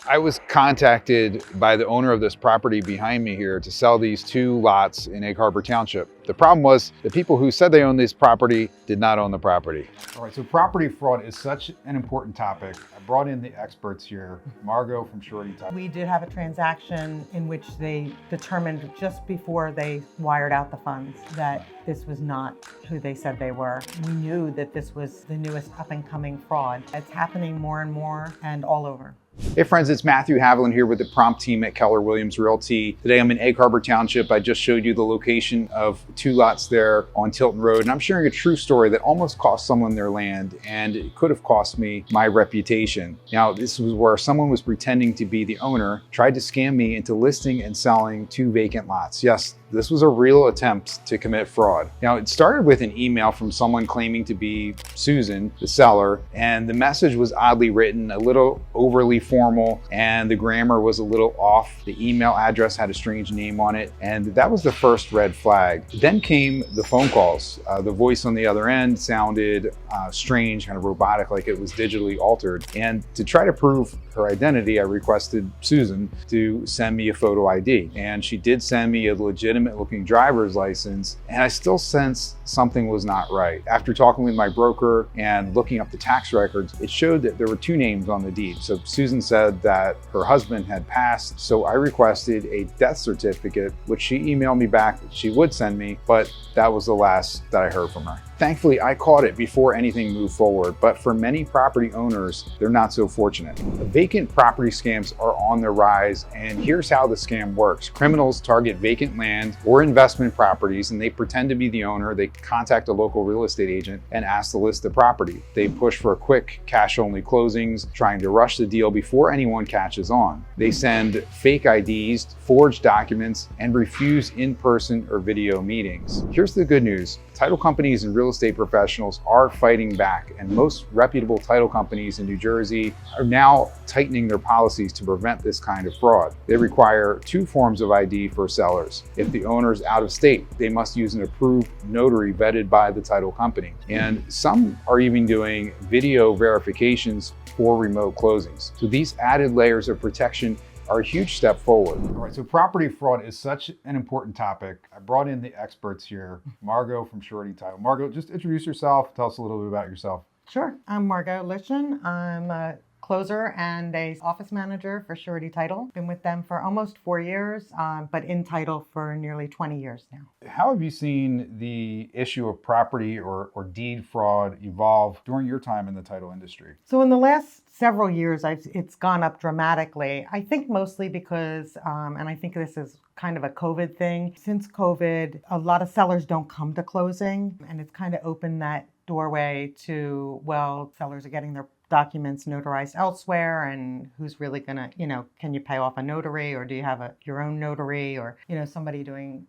I was contacted by the owner of this property behind me here to sell these 2 lots in Egg Harbor Township. The problem was the people who said they owned this property did not own the property. All right, so property fraud is such an important topic. I brought in the experts here, Margot from Surety Title. We did have a transaction in which they determined just before they wired out the funds that this was not who they said they were. We knew that this was the newest up-and-coming fraud. It's happening more and more and all over. Hey friends, it's Matthew Haviland here with the prompt team at Keller Realty. Today I'm in Egg Harbor Township. I just showed you the location of 2 lots there on Tilton Road, and I'm sharing a true story that almost cost someone their land, and it could have cost me my reputation. Now, this was where someone was pretending to be the owner, tried to scam me into listing and selling 2 vacant lots. Yes, this was a real attempt to commit fraud. Now, it started with an email from someone claiming to be Susan, the seller, and the message was oddly written, a little overly formal, and the grammar was a little off. The email address had a strange name on it, and that was the first red flag. Then came the phone calls. The voice on the other end sounded strange, kind of robotic, like it was digitally altered. And to try to prove her identity, I requested Susan to send me a photo ID, and she did send me a legitimate looking driver's license, and I still sensed something was not right. After talking with my broker and looking up the tax records, it showed that there were 2 names on the deed. So Susan said that her husband had passed, so I requested a death certificate, which she emailed me back that she would send me, but that was the last that I heard from her. Thankfully, I caught it before anything moved forward, but for many property owners, they're not so fortunate. The vacant property scams are on the rise, and here's how the scam works. Criminals target vacant land or investment properties, and they pretend to be the owner. They contact a local real estate agent and ask to list the property. They push for quick cash-only closings, trying to rush the deal before anyone catches on. They send fake IDs, forged documents, and refuse in-person or video meetings. Here's the good news. Title companies and real estate professionals are fighting back, and most reputable title companies in New Jersey are now tightening their policies to prevent this kind of fraud. They require 2 forms of ID for sellers. If the owner is out of state, they must use an approved notary vetted by the title company. And some are even doing video verifications for remote closings. So these added layers of protection are a huge step forward. All right, so property fraud is such an important topic. I brought in the experts here, Margot from Surety Title. Margot, just introduce yourself. Tell us a little bit about yourself. Sure. I'm Margot Lishan. I'm a closer and a office manager for Surety Title. Been with them for almost 4 years, but in title for nearly 20 years now. How have you seen the issue of property or deed fraud evolve during your time in the title industry? So in the last several years, it's gone up dramatically. I think mostly because, and I think this is kind of a COVID thing. Since COVID, a lot of sellers don't come to closing, and it's kind of opened that doorway to, well, sellers are getting their documents notarized elsewhere, and who's really gonna, can you pay off a notary, or do you have your own notary, or, somebody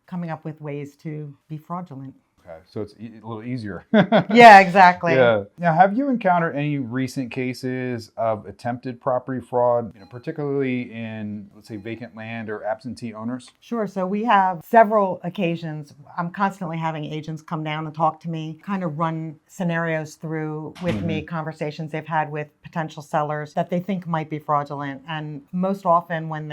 coming up with ways to be fraudulent. Okay, so it's a little easier. Yeah, exactly. Yeah. Now, have you encountered any recent cases of attempted property fraud, particularly in, let's say, vacant land or absentee owners? Sure. So we have several occasions. I'm constantly having agents come down and talk to me, kind of run scenarios through with me, conversations they've had with potential sellers that they think might be fraudulent. And most often when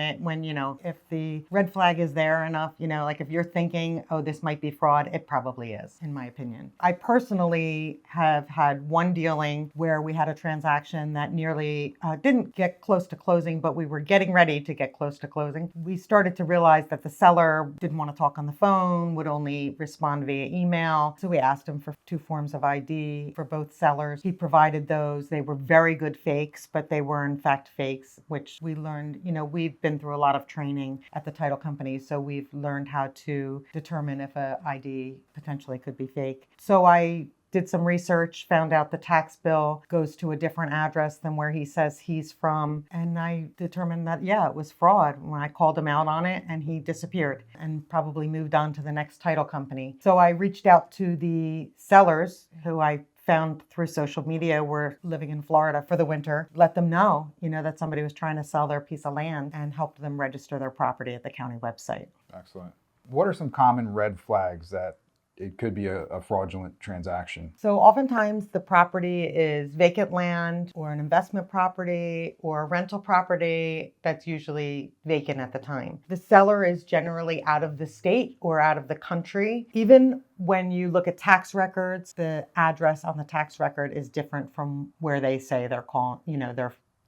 if the red flag is there enough, like if you're thinking, oh, this might be fraud, it probably is, in my opinion. I personally have had one dealing where we had a transaction that nearly didn't get close to closing, but we were getting ready to get close to closing. We started to realize that the seller didn't want to talk on the phone, would only respond via email. So we asked him for 2 forms of ID for both sellers. He provided those. They were very good fakes, but they were in fact fakes, which we learned, we've been through a lot of training at the title company, so we've learned how to determine if a ID potentially could be fake. So I did some research, found out the tax bill goes to a different address than where he says he's from. And I determined that, it was fraud when I called him out on it, and he disappeared and probably moved on to the next title company. So I reached out to the sellers who I found through social media were living in Florida for the winter, let them know, that somebody was trying to sell their piece of land, and helped them register their property at the county website. Excellent. What are some common red flags that it could be a fraudulent transaction? So oftentimes the property is vacant land or an investment property or a rental property that's usually vacant at the time. The seller is generally out of the state or out of the country. Even when you look at tax records, the address on the tax record is different from where they say they're calling,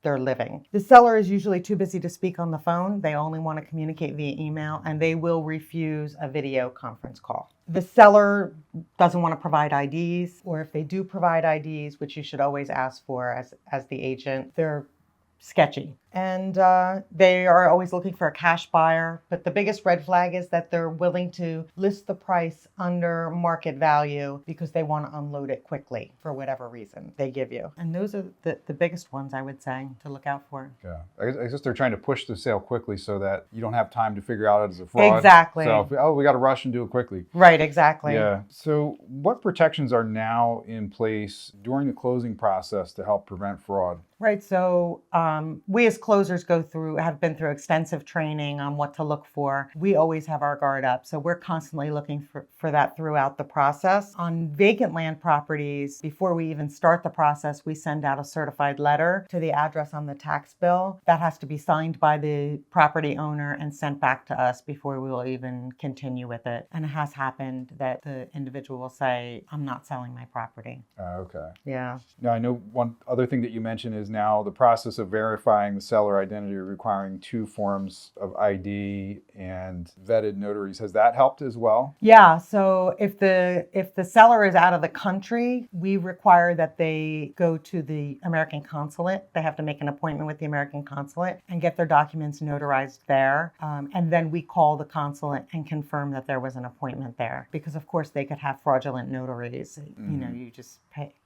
they're living. The seller is usually too busy to speak on the phone. They only want to communicate via email, and they will refuse a video conference call. The seller doesn't want to provide IDs, or if they do provide IDs, which you should always ask for as the agent, they're sketchy. And they are always looking for a cash buyer. But the biggest red flag is that they're willing to list the price under market value because they want to unload it quickly for whatever reason they give you. And those are the biggest ones, I would say, to look out for. Yeah, I guess they're trying to push the sale quickly so that you don't have time to figure out it as a fraud. Exactly. So, we got to rush and do it quickly. Right, exactly. Yeah. So what protections are now in place during the closing process to help prevent fraud? Right. So we as closers have been through extensive training on what to look for. We always have our guard up. So we're constantly looking for that throughout the process. On vacant land properties, before we even start the process, we send out a certified letter to the address on the tax bill. That has to be signed by the property owner and sent back to us before we will even continue with it. And it has happened that the individual will say, I'm not selling my property. Okay. Yeah. Now, I know one other thing that you mentioned is now the process of verifying the seller identity requiring 2 forms of ID and vetted notaries. Has that helped as well? Yeah. So if the seller is out of the country, we require that they go to the American consulate. They have to make an appointment with the American consulate and get their documents notarized there. And then we call the consulate and confirm that there was an appointment there. Because of course they could have fraudulent notaries. You just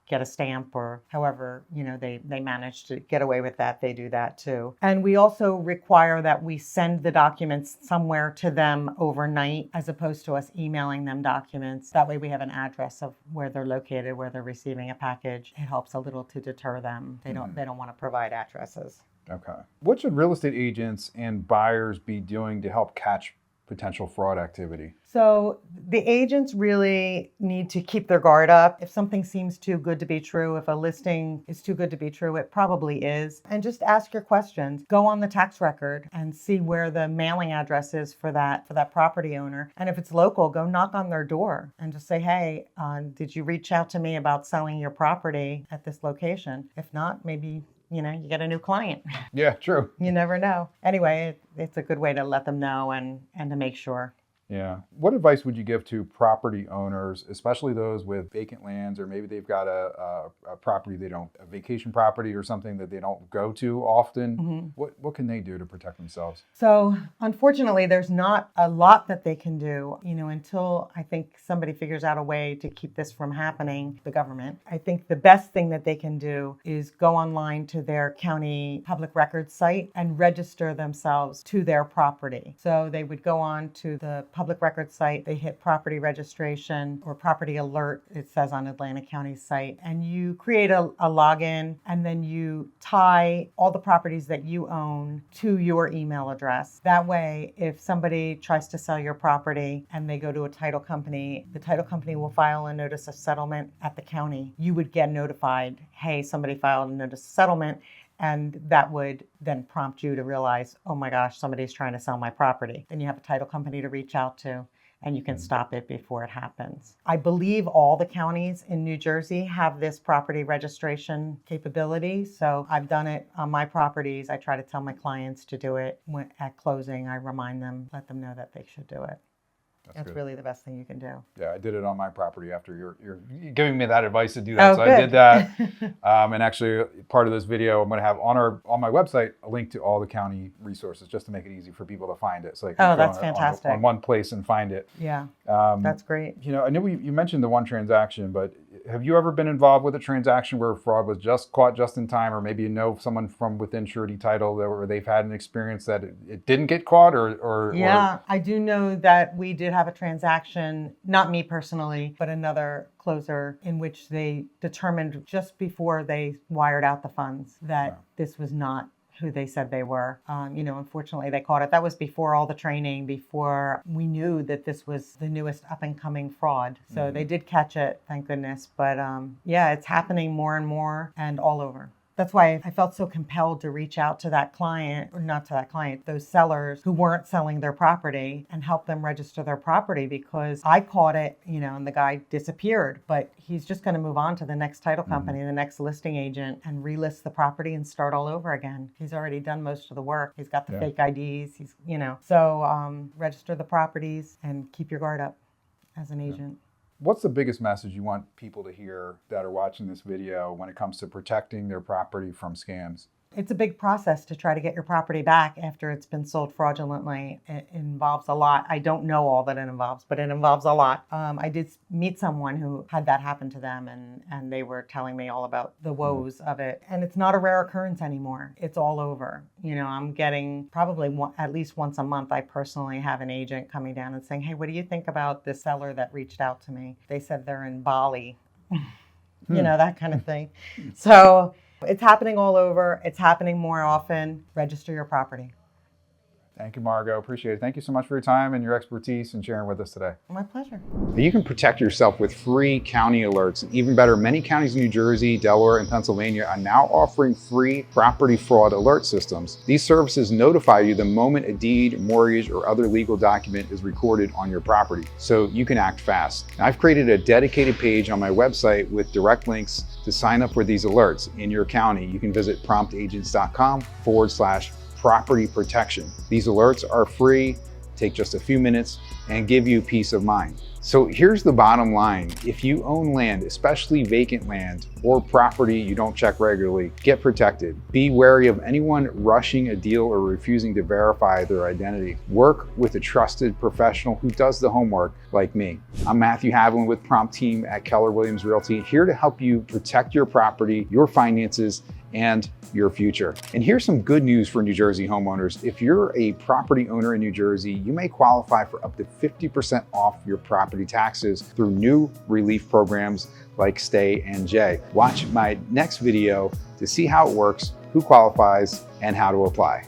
get a stamp or however, they manage to get away with that. They do that too. And we also require that we send the documents somewhere to them overnight as opposed to us emailing them documents. That way we have an address of where they're located, where they're receiving a package. It helps a little to deter them. They don't want to provide addresses. Okay. What should real estate agents and buyers be doing to help catch potential fraud activity? So the agents really need to keep their guard up. If something seems too good to be true, if a listing is too good to be true, it probably is. And just ask your questions. Go on the tax record and see where the mailing address is for that property owner. And if it's local, go knock on their door and just say, hey, did you reach out to me about selling your property at this location? If not, maybe you get a new client. Yeah, true. You never know. Anyway, it's a good way to let them know and to make sure. Yeah. What advice would you give to property owners, especially those with vacant lands, or maybe they've got a property a vacation property or something that they don't go to often? What can they do to protect themselves? So unfortunately, there's not a lot that they can do, until I think somebody figures out a way to keep this from happening, the government. I think the best thing that they can do is go online to their county public records site and register themselves to their property. So they would go on to the public records site, they hit property registration or property alert, it says on Atlantic County's site, and you create a login, and then you tie all the properties that you own to your email address. That way, if somebody tries to sell your property and they go to a title company, the title company will file a notice of settlement at the county. You would get notified, hey, somebody filed a notice of settlement. And that would then prompt you to realize, oh my gosh, somebody's trying to sell my property. Then you have a title company to reach out to, and you can stop it before it happens. I believe all the counties in New Jersey have this property registration capability. So I've done it on my properties. I try to tell my clients to do it. At closing, I remind them, let them know that they should do it. That's good. Really the best thing you can do. Yeah, I did it on my property after you're giving me that advice to do that. Oh, so good. I did that. And actually, part of this video, I'm going to have on my website a link to all the county resources just to make it easy for people to find it. So they can that's go fantastic. on one place and find it. Yeah, that's great. I know you mentioned the one transaction, but have you ever been involved with a transaction where fraud was just caught just in time, or maybe someone from within Surety Title where they've had an experience that it didn't get caught, Yeah, I do know that we did have a transaction, not me personally, but another closer, in which they determined just before they wired out the funds that this was not who they said they were. Unfortunately, they caught it. That was before all the training, before we knew that this was the newest up-and-coming fraud. So they did catch it, thank goodness. But yeah, it's happening more and more and all over. That's why I felt so compelled to reach out to that client, or not to that client, those sellers who weren't selling their property, and help them register their property, because I caught it, and the guy disappeared, but he's just going to move on to the next title company, the next listing agent, and relist the property and start all over again. He's already done most of the work. He's got the fake IDs, so register the properties and keep your guard up as an agent. What's the biggest message you want people to hear that are watching this video when it comes to protecting their property from scams? It's a big process to try to get your property back after it's been sold fraudulently. It involves a lot. I don't know all that it involves, but it involves a lot. I did meet someone who had that happen to them, and they were telling me all about the woes of it. And it's not a rare occurrence anymore. It's all over. I'm getting probably at least once a month, I personally have an agent coming down and saying, hey, what do you think about this seller that reached out to me? They said they're in Bali, that kind of thing. So it's happening all over. It's happening more often. Register your property. Thank you, Margot. Appreciate it. Thank you so much for your time and your expertise and sharing with us today. My pleasure. You can protect yourself with free county alerts. And even better, many counties in New Jersey, Delaware, and Pennsylvania are now offering free property fraud alert systems. These services notify you the moment a deed, mortgage, or other legal document is recorded on your property, so you can act fast. Now, I've created a dedicated page on my website with direct links to sign up for these alerts in your county. You can visit promptagents.com/property protection. These alerts are free, take just a few minutes, and give you peace of mind. So here's the bottom line. If you own land, especially vacant land or property you don't check regularly, get protected. Be wary of anyone rushing a deal or refusing to verify their identity. Work with a trusted professional who does the homework, like me. I'm Matthew Haviland with Prompt Team at Keller Williams Realty, here to help you protect your property, your finances, and your future. And here's some good news for New Jersey homeowners. If you're a property owner in New Jersey, you may qualify for up to 50% off your property taxes through new relief programs like Stay and J. Watch my next video to see how it works, who qualifies, and how to apply.